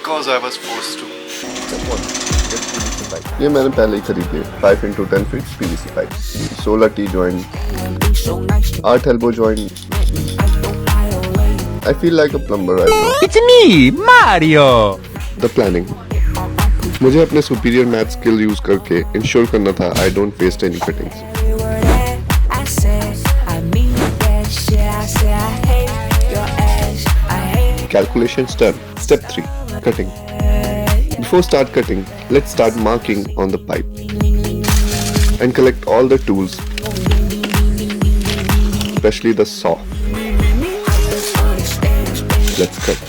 because I was forced to. ये मैंने पहले ही खरीदी है 5x10 feet PVC pipe, 16 T joint, 8 elbow joint. I feel like a plumber right now. It's me, Mario. The planning. मुझे अपने superior math skill use करके ensure करना था I don't waste any fittings. Calculations done. Step 3. Cutting. Before start cutting, let's start marking on the pipe and collect all the tools, especially the saw. Let's cut.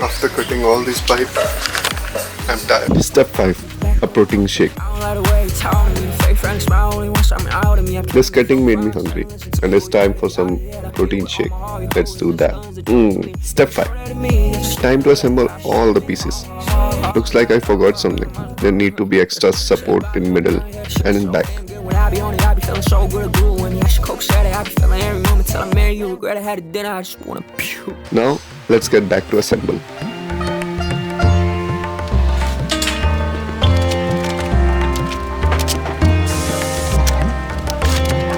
After cutting all these pipe, I'm tired. Step 5. A protein shake. This cutting made me hungry and it's time for some protein shake. Let's do that. Step 5. Time to assemble all the pieces. Looks like I forgot something. There need to be extra support in middle and in back. Now let's get back to assemble.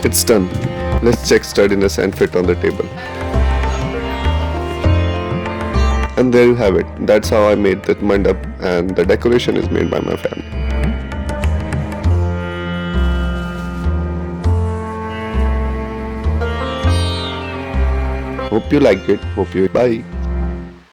It's done. Let's check sturdiness and fit on the table. And there you have it. That's how I made that mandap, and the decoration is made by my family. Hope you liked it. Hope you bye.